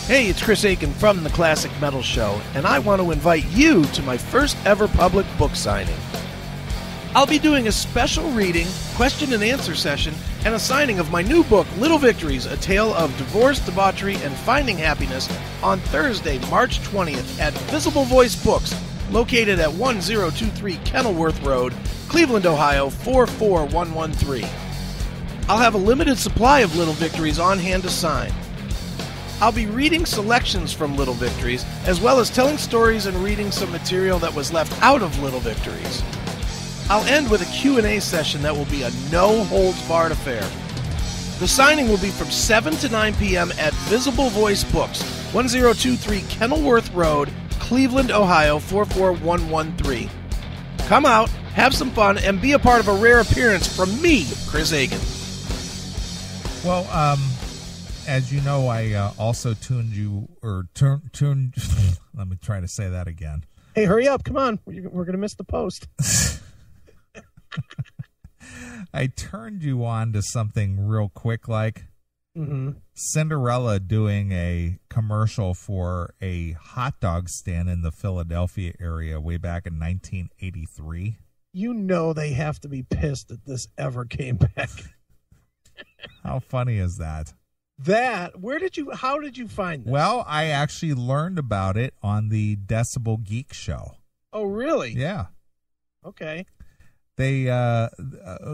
Hey, it's Chris Aiken from the Classic Metal Show, and I want to invite you to my first ever public book signing. I'll be doing a special reading, question and answer session, and a signing of my new book, Little Victories, A Tale of Divorce, Debauchery, and Finding Happiness on Thursday, March 20th at Visible Voice Books, located at 1023 Kenilworth Road, Cleveland, Ohio, 44113. I'll have a limited supply of Little Victories on hand to sign. I'll be reading selections from Little Victories, as well as telling stories and reading some material that was left out of Little Victories. I'll end with a Q&A session that will be a no-holds-barred affair. The signing will be from 7 to 9 p.m. at Visible Voice Books, 1023 Kenilworth Road, Cleveland, Ohio, 44113. Come out, have some fun, and be a part of a rare appearance from me, Chris Aiken. Well, as you know, I also tuned you, let me try to say that again. Hey, hurry up. Come on. We're going to miss the post. I turned you on to something real quick, like Cinderella doing a commercial for a hot dog stand in the Philadelphia area way back in 1983. You know they have to be pissed that this ever came back. How funny is that? How did you find this? Well, I actually learned about it on the Decibel Geek show. Oh, really? Yeah. Okay. They,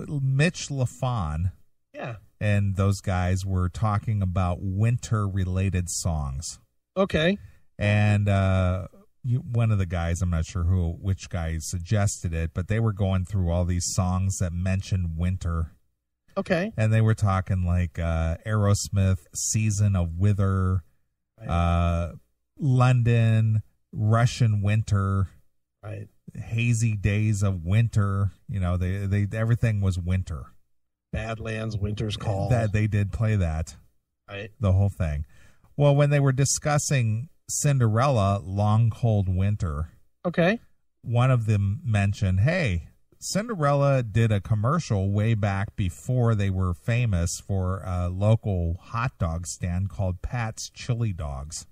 Mitch LaFon. Yeah. And those guys were talking about winter-related songs. Okay. And one of the guys, I'm not sure which guy suggested it, but they were going through all these songs that mentioned winter. Okay. And they were talking like Aerosmith, Season of Wither, right. London, Russian Winter, right. Hazy Days of Winter. You know, they everything was winter. Badlands, Winter's Call. That they did play that. Right. The whole thing. Well, when they were discussing Cinderella, Long Cold Winter. Okay. One of them mentioned, hey, Cinderella did a commercial way back before they were famous for a local hot dog stand called Pat's Chili Dogs.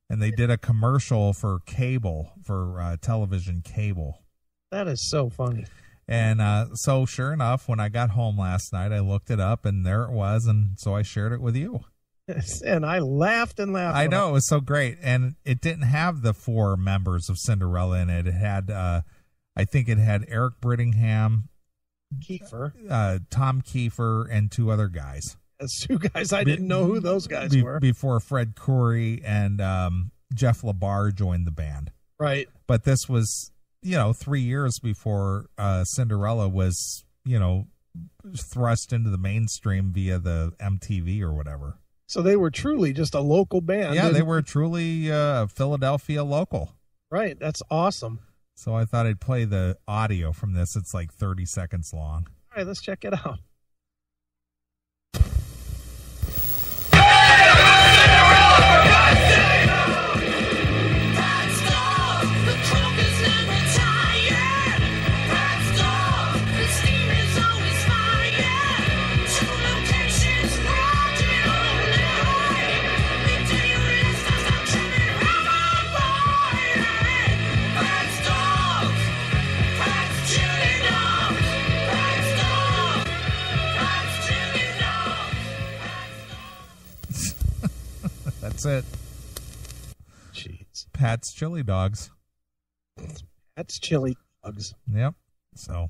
And they did a commercial for cable, for television cable. That is so funny. And so sure enough, when I got home last night, I looked it up and there it was. And so I shared it with you. And I laughed and laughed. I know. It was so great. And it didn't have the 4 members of Cinderella in it. It had, I think it had Eric Brittingham, Kiefer, Tom Kiefer, and 2 other guys. That's 2 guys. I didn't know who those guys were. Before Fred Coury and Jeff LaBar joined the band. Right. But this was, 3 years before Cinderella was, thrust into the mainstream via the MTV or whatever. So they were truly just a local band. Yeah, they were truly Philadelphia local. Right. That's awesome. So I thought I'd play the audio from this. It's like 30 seconds long. All right, let's check it out. That's it. Jeez. Pat's Chili Dogs. Pat's Chili Dogs. Yep. So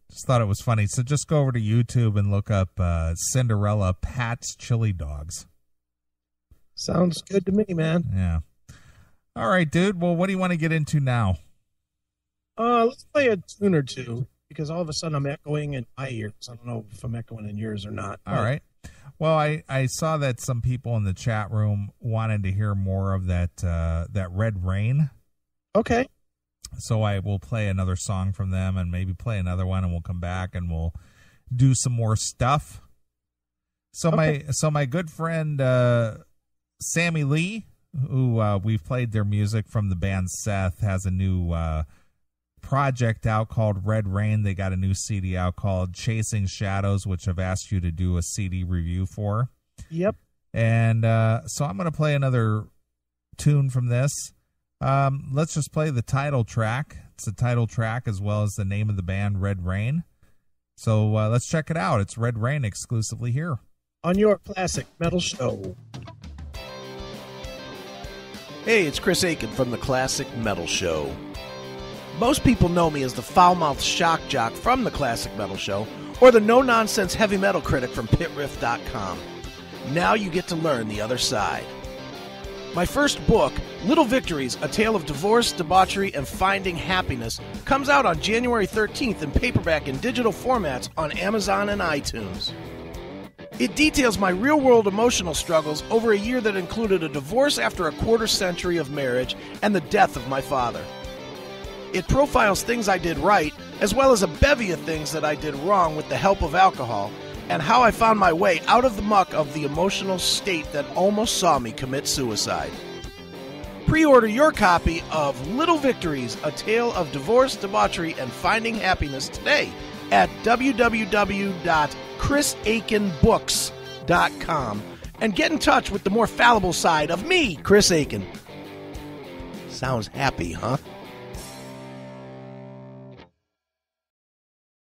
just thought it was funny. So just go over to YouTube and look up Cinderella Pat's Chili Dogs. Sounds good to me, man. Yeah. All right, dude. Well, what do you want to get into now? Let's play a tune or two because all of a sudden I'm echoing in my ears. I don't know if I'm echoing in yours or not. All right. Well, I saw that some people in the chat room wanted to hear more of that Red Rain. Okay. So I will play another song from them and maybe play another one, and we'll come back and we'll do some more stuff. So okay. my good friend Sammy Lee, who we've played their music from the band Seth, has a new project out called Red Rain. They got a new CD out called Chasing Shadows, which I've asked you to do a CD review for. Yep. And so I'm going to play another tune from this. Let's just play the title track. It's the title track as well as the name of the band, Red Rain. So let's check it out. It's Red Rain exclusively here on your Classic Metal Show. Hey, it's Chris Aiken from the Classic Metal Show. Most people know me as the foul-mouthed shock jock from the Classic Metal Show or the no-nonsense heavy metal critic from pitriff.com. Now you get to learn the other side. My first book, Little Victories, A Tale of Divorce, Debauchery, and Finding Happiness, comes out on January 13th in paperback and digital formats on Amazon and iTunes. It details my real-world emotional struggles over a year that included a divorce after a quarter century of marriage and the death of my father. It profiles things I did right, as well as a bevy of things that I did wrong with the help of alcohol, and how I found my way out of the muck of the emotional state that almost saw me commit suicide. Pre-order your copy of Little Victories, A Tale of Divorce, Debauchery, and Finding Happiness today at www.chrisaikenbooks.com and get in touch with the more fallible side of me, Chris Aiken. Sounds happy, huh?